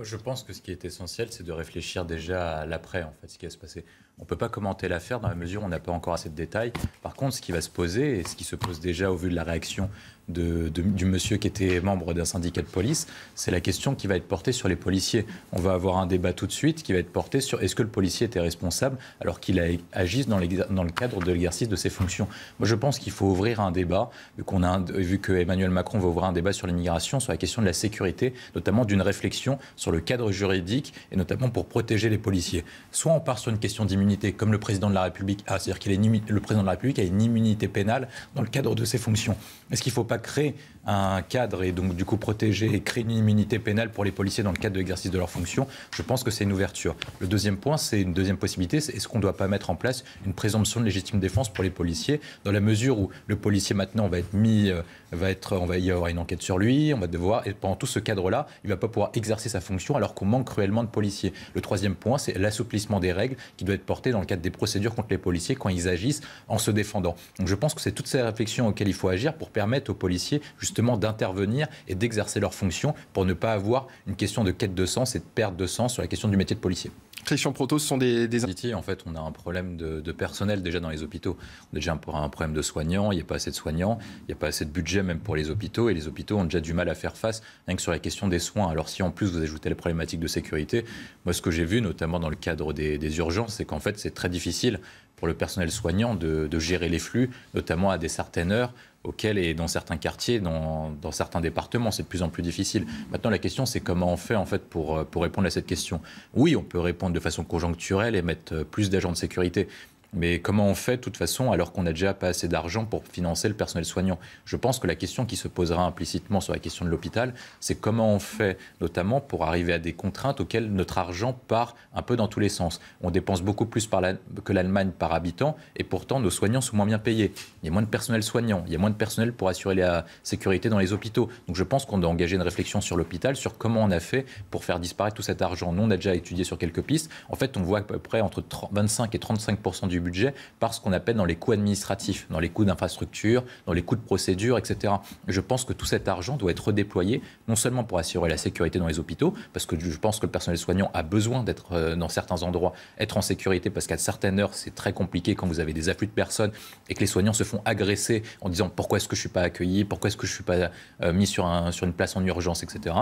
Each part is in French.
Moi, je pense que ce qui est essentiel, c'est de réfléchir déjà à l'après, en fait, ce qui va se passer. On ne peut pas commenter l'affaire dans la mesure où on n'a pas encore assez de détails. Par contre, ce qui va se poser, et ce qui se pose déjà au vu de la réaction du monsieur qui était membre d'un syndicat de police, c'est la question qui va être portée sur les policiers. On va avoir un débat tout de suite qui va être porté sur est-ce que le policier était responsable alors qu'il a agi dans le cadre de l'exercice de ses fonctions. Moi, je pense qu'il faut ouvrir un débat, vu que Emmanuel Macron va ouvrir un débat sur l'immigration, sur la question de la sécurité, notamment d'une réflexion sur le cadre juridique et notamment pour protéger les policiers. Soit on part sur une question d'immunité, comme le président de la République a, c'est-à-dire le président de la République a une immunité pénale dans le cadre de ses fonctions. Est-ce qu'il ne faut pas créer un cadre et donc du coup protéger et créer une immunité pénale pour les policiers dans le cadre de l'exercice de leurs fonctions? Je pense que c'est une ouverture. Le deuxième point, c'est une deuxième possibilité, c'est est-ce qu'on ne doit pas mettre en place une présomption de légitime défense pour les policiers, dans la mesure où le policier maintenant va être on va y avoir une enquête sur lui, on va devoir, et pendant tout ce cadre-là, il ne va pas pouvoir exercer sa fonction alors qu'on manque cruellement de policiers. Le troisième point, c'est l'assouplissement des règles qui doit être porté dans le cadre des procédures contre les policiers quand ils agissent en se défendant. Donc je pense que c'est toutes ces réflexions auxquelles il faut agir pour permettre aux policiers justement d'intervenir et d'exercer leurs fonctions pour ne pas avoir une question de quête de sens et de perte de sens sur la question du métier de policier. Christian Proto, ce sont des... En fait, on a un problème de personnel déjà dans les hôpitaux. On a déjà un problème de soignants, il n'y a pas assez de soignants, il n'y a pas assez de budget même pour les hôpitaux, et les hôpitaux ont déjà du mal à faire face, rien que sur la question des soins. Alors si en plus vous ajoutez les problématiques de sécurité, moi ce que j'ai vu, notamment dans le cadre des urgences, c'est qu'en fait c'est très difficile pour le personnel soignant de gérer les flux, notamment à des certaines heures, auxquels et dans certains quartiers, dans certains départements, c'est de plus en plus difficile. Maintenant, la question, c'est comment on fait en fait pour répondre à cette question. Oui, on peut répondre de façon conjoncturelle et mettre plus d'agents de sécurité. Mais comment on fait de toute façon alors qu'on n'a déjà pas assez d'argent pour financer le personnel soignant? Je pense que la question qui se posera implicitement sur la question de l'hôpital, c'est comment on fait notamment pour arriver à des contraintes auxquelles notre argent part un peu dans tous les sens. On dépense beaucoup plus que l'Allemagne par habitant et pourtant nos soignants sont moins bien payés. Il y a moins de personnel soignant, il y a moins de personnel pour assurer la sécurité dans les hôpitaux. Donc je pense qu'on doit engager une réflexion sur l'hôpital, sur comment on a fait pour faire disparaître tout cet argent. Nous, on a déjà étudié sur quelques pistes. En fait, on voit à peu près entre 25 et 35% du budget par ce qu'on appelle dans les coûts administratifs, dans les coûts d'infrastructure, dans les coûts de procédure, etc. Je pense que tout cet argent doit être redéployé, non seulement pour assurer la sécurité dans les hôpitaux, parce que je pense que le personnel soignant a besoin d'être dans certains endroits, être en sécurité, parce qu'à certaines heures, c'est très compliqué quand vous avez des afflux de personnes et que les soignants se font agresser en disant pourquoi est-ce que je ne suis pas accueilli, pourquoi est-ce que je ne suis pas mis sur une place en urgence, etc.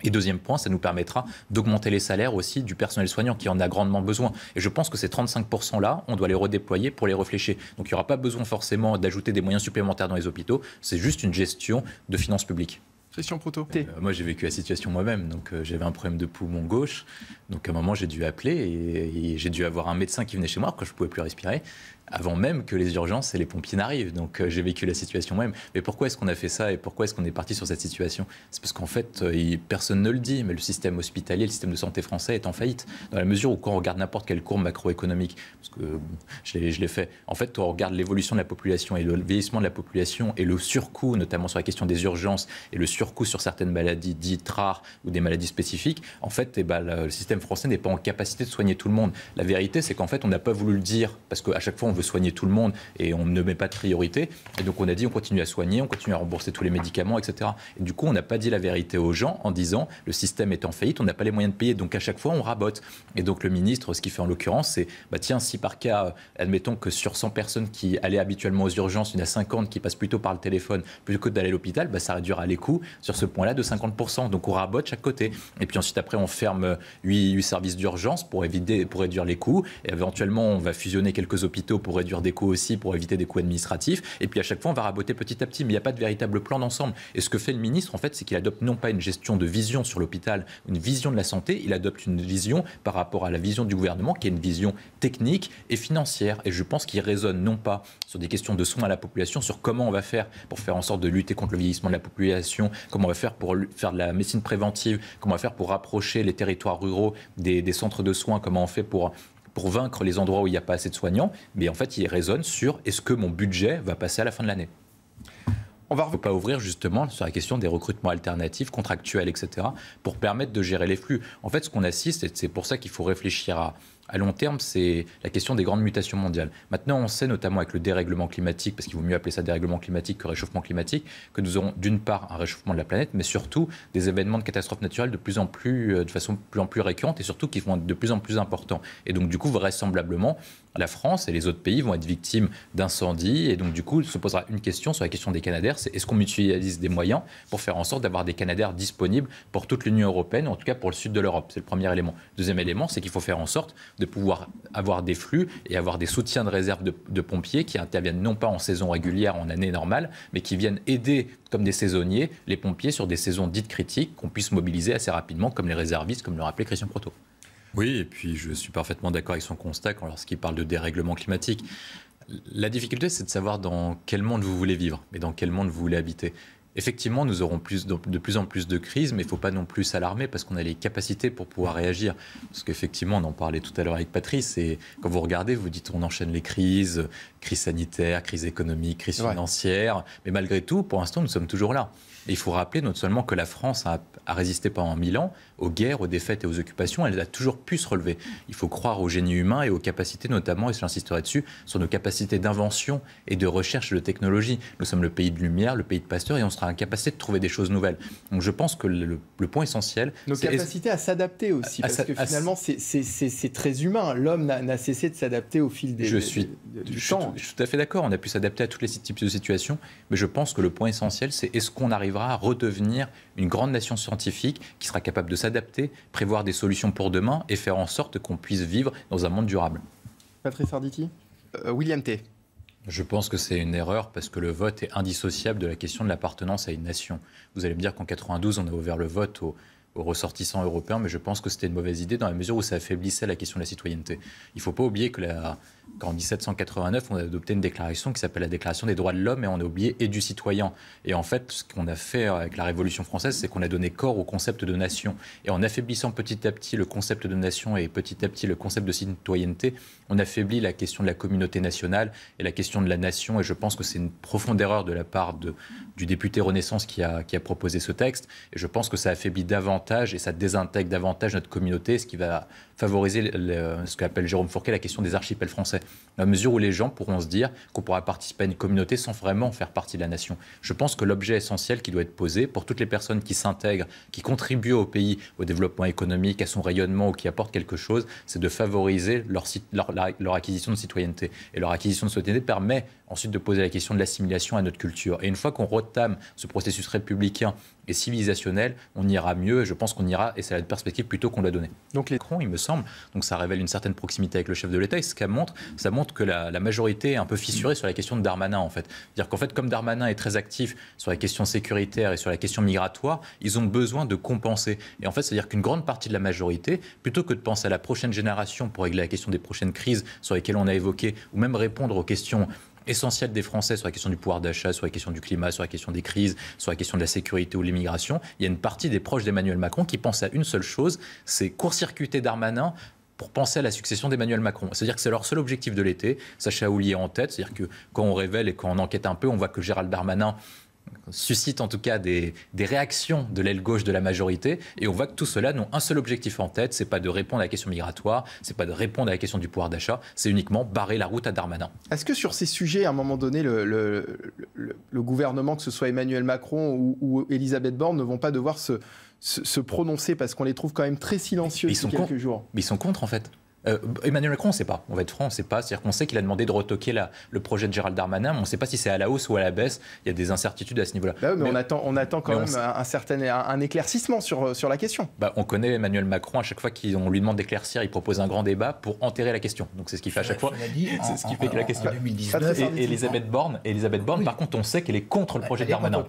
Et deuxième point, ça nous permettra d'augmenter les salaires aussi du personnel soignant qui en a grandement besoin. Et je pense que ces 35%-là, on doit les redéployer pour les réfléchir. Donc il n'y aura pas besoin forcément d'ajouter des moyens supplémentaires dans les hôpitaux, c'est juste une gestion de finances publiques. Christian Proto. Moi, j'ai vécu la situation moi-même. Donc, j'avais un problème de poumon gauche. Donc, à un moment, j'ai dû appeler et j'ai dû avoir un médecin qui venait chez moi quand je ne pouvais plus respirer, avant même que les urgences et les pompiers n'arrivent. Donc, j'ai vécu la situation moi-même. Mais pourquoi est-ce qu'on a fait ça et pourquoi est-ce qu'on est parti sur cette situation? C'est parce qu'en fait, personne ne le dit, mais le système hospitalier, le système de santé français est en faillite. Dans la mesure où, quand on regarde n'importe quelle courbe macroéconomique, parce que je l'ai fait, en fait, on regarde l'évolution de la population et le vieillissement de la population et le surcoût, notamment sur la question des urgences et le surcoût sur certaines maladies dites rares ou des maladies spécifiques, en fait, le système français n'est pas en capacité de soigner tout le monde. La vérité, c'est qu'en fait, on n'a pas voulu le dire parce qu'à chaque fois, on veut soigner tout le monde et on ne met pas de priorité. Et donc, on a dit, on continue à soigner, on continue à rembourser tous les médicaments, etc. Et du coup, on n'a pas dit la vérité aux gens en disant, le système est en faillite, on n'a pas les moyens de payer. Donc, à chaque fois, on rabote. Et donc, le ministre, ce qu'il fait en l'occurrence, c'est, tiens, si par cas, admettons que sur 100 personnes qui allaient habituellement aux urgences, il y en a 50 qui passent plutôt par le téléphone plutôt que d'aller à l'hôpital, ça réduira les coûts sur ce point-là de 50%. Donc on rabote chaque côté. Et puis ensuite, après, on ferme 8 services d'urgence pour réduire les coûts. Et éventuellement, on va fusionner quelques hôpitaux pour réduire des coûts aussi, pour éviter des coûts administratifs. Et puis à chaque fois, on va raboter petit à petit. Mais il n'y a pas de véritable plan d'ensemble. Et ce que fait le ministre, en fait, c'est qu'il adopte non pas une gestion de vision sur l'hôpital, une vision de la santé, il adopte une vision par rapport à la vision du gouvernement, qui est une vision technique et financière. Et je pense qu'il raisonne non pas sur des questions de soins à la population, sur comment on va faire pour faire en sorte de lutter contre le vieillissement de la population, comment on va faire pour faire de la médecine préventive, comment on va faire pour rapprocher les territoires ruraux des centres de soins, comment on fait pour vaincre les endroits où il n'y a pas assez de soignants. Mais en fait, il raisonne sur est-ce que mon budget va passer à la fin de l'année. Il ne faut pas ouvrir justement sur la question des recrutements alternatifs, contractuels, etc., pour permettre de gérer les flux. En fait, ce qu'on assiste, et c'est pour ça qu'il faut réfléchir À long terme, c'est la question des grandes mutations mondiales. Maintenant, on sait notamment avec le dérèglement climatique, parce qu'il vaut mieux appeler ça dérèglement climatique que réchauffement climatique, que nous aurons d'une part un réchauffement de la planète, mais surtout des événements de catastrophes naturelles de façon de plus en plus récurrente et surtout qui vont être de plus en plus importants. Et donc, du coup, vraisemblablement, la France et les autres pays vont être victimes d'incendies. Et donc, du coup, il se posera une question sur la question des Canadair, c'est est-ce qu'on mutualise des moyens pour faire en sorte d'avoir des Canadair disponibles pour toute l'Union européenne, ou en tout cas pour le sud de l'Europe. C'est le premier élément. Deuxième élément, c'est qu'il faut faire en sorte de pouvoir avoir des flux et avoir des soutiens de réserve de pompiers qui interviennent non pas en saison régulière, en année normale, mais qui viennent aider, comme des saisonniers, les pompiers sur des saisons dites critiques qu'on puisse mobiliser assez rapidement, comme les réservistes, comme le rappelait Christian Proto. Oui, et puis je suis parfaitement d'accord avec son constat lorsqu'il parle de dérèglement climatique. La difficulté, c'est de savoir dans quel monde vous voulez vivre et dans quel monde vous voulez habiter. Effectivement, nous aurons de plus en plus de crises, mais il ne faut pas non plus s'alarmer parce qu'on a les capacités pour pouvoir réagir. Parce qu'effectivement, on en parlait tout à l'heure avec Patrice, et quand vous regardez, vous dites on enchaîne les crises, crise sanitaire, crise économique, crise financière, mais malgré tout, pour l'instant, nous sommes toujours là. Et il faut rappeler non seulement que la France a résisté pendant 1000 ans aux guerres, aux défaites et aux occupations, elle a toujours pu se relever. Il faut croire au génie humain et aux capacités notamment, et j'insisterai dessus, sur nos capacités d'invention et de recherche de technologie. Nous sommes le pays de lumière, le pays de Pasteur, et on sera en capacité de trouver des choses nouvelles. Donc je pense que le point essentiel... Nos capacités à s'adapter aussi, parce que finalement c'est très humain. L'homme n'a cessé de s'adapter au fil du temps. Je suis tout à fait d'accord, on a pu s'adapter à tous les types de situations, mais je pense que le point essentiel, c'est est-ce qu'on arrivera à redevenir une grande nation scientifique qui sera capable de s'adapter, prévoir des solutions pour demain et faire en sorte qu'on puisse vivre dans un monde durable. Patrice Arditi, William T. Je pense que c'est une erreur parce que le vote est indissociable de la question de l'appartenance à une nation. Vous allez me dire qu'en 92, on a ouvert le vote aux ressortissants européens, mais je pense que c'était une mauvaise idée dans la mesure où ça affaiblissait la question de la citoyenneté. Il ne faut pas oublier qu'en 1789, on a adopté une déclaration qui s'appelle la Déclaration des droits de l'homme, et on a oublié et du citoyen. Et en fait, ce qu'on a fait avec la Révolution française, c'est qu'on a donné corps au concept de nation. Et en affaiblissant petit à petit le concept de nation et petit à petit le concept de citoyenneté, on affaiblit la question de la communauté nationale et la question de la nation. Et je pense que c'est une profonde erreur de la part du député Renaissance qui a proposé ce texte. Et je pense que ça affaiblit davantage et ça désintègre davantage notre communauté, ce qui va favoriser ce qu'appelle Jérôme Fourquet la question des archipels français, dans la mesure où les gens pourront se dire qu'on pourra participer à une communauté sans vraiment faire partie de la nation. Je pense que l'objet essentiel qui doit être posé pour toutes les personnes qui s'intègrent, qui contribuent au pays, au développement économique, à son rayonnement ou qui apportent quelque chose, c'est de favoriser leur acquisition de citoyenneté. Et leur acquisition de citoyenneté permet ensuite de poser la question de l'assimilation à notre culture. Et une fois qu'on retame ce processus républicain et civilisationnel, on ira mieux, et je pense qu'on ira, et c'est la perspective plutôt qu'on l'a donnée. Donc Macron, il me semble, donc ça révèle une certaine proximité avec le chef de l'État, et ça montre que la majorité est un peu fissurée sur la question de Darmanin, en fait. C'est-à-dire qu'en fait, comme Darmanin est très actif sur la question sécuritaire et sur la question migratoire, ils ont besoin de compenser. Et en fait, c'est-à-dire qu'une grande partie de la majorité, plutôt que de penser à la prochaine génération pour régler la question des prochaines crises sur lesquelles on a évoqué, ou même répondre aux questions essentielle des Français sur la question du pouvoir d'achat, sur la question du climat, sur la question des crises, sur la question de la sécurité ou de l'immigration, il y a une partie des proches d'Emmanuel Macron qui pense à une seule chose, c'est court-circuiter Darmanin pour penser à la succession d'Emmanuel Macron. C'est-à-dire que c'est leur seul objectif de l'été, Sacha Houlier en tête, c'est-à-dire que quand on révèle et quand on enquête un peu, on voit que Gérald Darmanin suscite en tout cas des réactions de l'aile gauche de la majorité, et on voit que tout cela n'ont un seul objectif en tête, c'est pas de répondre à la question migratoire, c'est pas de répondre à la question du pouvoir d'achat, c'est uniquement barrer la route à Darmanin. Est-ce que sur ces sujets, à un moment donné, le gouvernement, que ce soit Emmanuel Macron ou Elisabeth Borne, ne vont pas devoir se prononcer parce qu'on les trouve quand même très silencieux depuis quelques jours? Mais ils sont contre en fait. Emmanuel Macron, on ne sait pas. On va être franc, on ne sait pas. C'est-à-dire qu'on sait qu'il a demandé de retoquer le projet de Gérald Darmanin, mais on ne sait pas si c'est à la hausse ou à la baisse. Il y a des incertitudes à ce niveau-là. Bah oui, mais on attend quand même un éclaircissement sur la question. On connaît Emmanuel Macron, à chaque fois qu'on lui demande d'éclaircir, il propose un grand débat pour enterrer la question. Donc c'est ce qu'il fait à chaque fois. C'est ce qui fait que la question. 2019, et Elisabeth Borne, oui. Par contre, on sait qu'elle est contre le projet de Darmanin.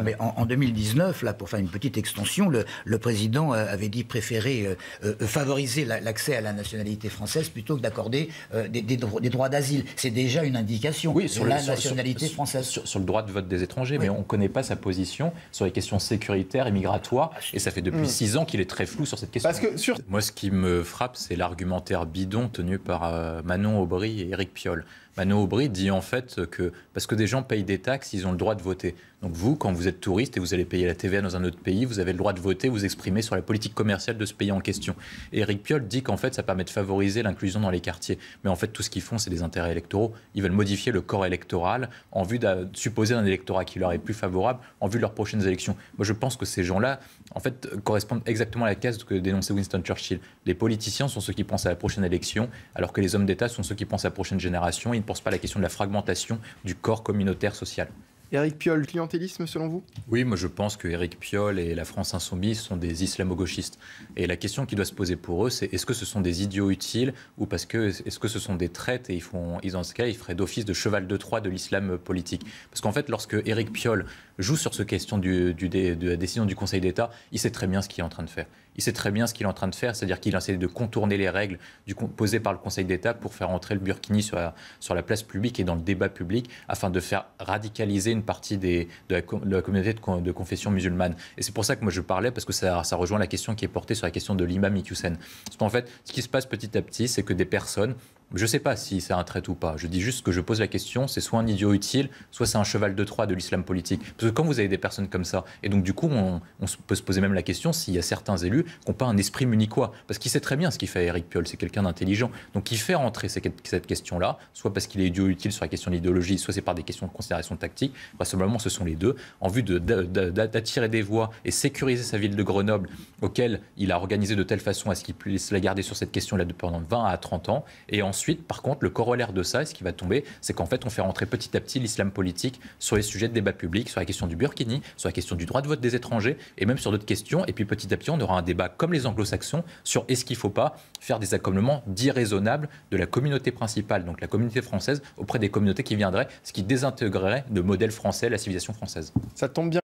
Mais en 2019, là, pour faire une petite extension, le président avait dit préférer favoriser l'accès à la nationalité française plutôt que d'accorder des droits d'asile. C'est déjà une indication sur la nationalité française. Sur le droit de vote des étrangers, mais on ne connaît pas sa position sur les questions sécuritaires et migratoires, et ça fait depuis 6 ans qu'il est très flou sur cette question. Moi, ce qui me frappe, c'est l'argumentaire bidon tenu par Manon Aubry et Éric Piolle. Manon Aubry dit en fait que parce que des gens payent des taxes, ils ont le droit de voter. Donc vous, quand vous êtes touriste et vous allez payer la TVA dans un autre pays, vous avez le droit de voter, vous exprimer sur la politique commerciale de ce pays en question. Et Éric Piolle dit qu'en fait, ça permet de favoriser l'inclusion dans les quartiers. Mais en fait, tout ce qu'ils font, c'est des intérêts électoraux. Ils veulent modifier le corps électoral en vue de supposer un électorat qui leur est plus favorable en vue de leurs prochaines élections. Moi, je pense que ces gens-là, en fait, correspondent exactement à la case que dénonçait Winston Churchill. Les politiciens sont ceux qui pensent à la prochaine élection, alors que les hommes d'État sont ceux qui pensent à la prochaine génération. Ils ne pensent pas à la question de la fragmentation du corps communautaire social. Éric Piolle, clientélisme selon vous ? Oui, moi je pense que Éric Piolle et la France Insoumise sont des islamo-gauchistes. Et la question qui doit se poser pour eux, c'est est-ce que ce sont des idiots utiles ou est-ce que ce sont des traites et dans ce cas, ils feraient d'office de cheval de Troie de l'islam politique. Parce qu'en fait, lorsque Éric Piolle joue sur ce question de la décision du Conseil d'État, il sait très bien ce qu'il est en train de faire. Il sait très bien ce qu'il est en train de faire, c'est-à-dire qu'il essaie de contourner les règles posées par le Conseil d'État pour faire entrer le burkini sur la place publique et dans le débat public afin de faire radicaliser une partie de la communauté de confession musulmane. Et c'est pour ça que moi je parlais, parce que ça rejoint la question qui est portée sur la question de l'imam Iqiyoussen. Parce qu'en fait, ce qui se passe petit à petit, c'est que des personnes, je ne sais pas si c'est un trait ou pas, je dis juste que je pose la question, c'est soit un idiot utile, soit c'est un cheval de Troie de l'islam politique. Parce que quand vous avez des personnes comme ça, et donc du coup on peut se poser même la question s'il y a certains élus qui n'ont pas un esprit munichois, parce qu'il sait très bien ce qu'il fait Éric Piolle, c'est quelqu'un d'intelligent. Donc il fait rentrer cette question-là, soit parce qu'il est idiot utile sur la question de l'idéologie, soit c'est par des questions de considération tactique, vraisemblablement ce sont les deux, en vue d'attirer des voix et sécuriser sa ville de Grenoble, auquel il a organisé de telle façon à ce qu'il puisse la garder sur cette question-là pendant 20 à 30 ans, et ensuite, par contre, le corollaire de ça, et ce qui va tomber, c'est qu'en fait, on fait rentrer petit à petit l'islam politique sur les sujets de débat public, sur la question du burkini, sur la question du droit de vote des étrangers, et même sur d'autres questions. Et puis petit à petit, on aura un débat comme les anglo-saxons sur est-ce qu'il ne faut pas faire des accommodements dits raisonnables de la communauté principale, donc la communauté française, auprès des communautés qui viendraient, ce qui désintégrerait le modèle français, la civilisation française. Ça tombe bien.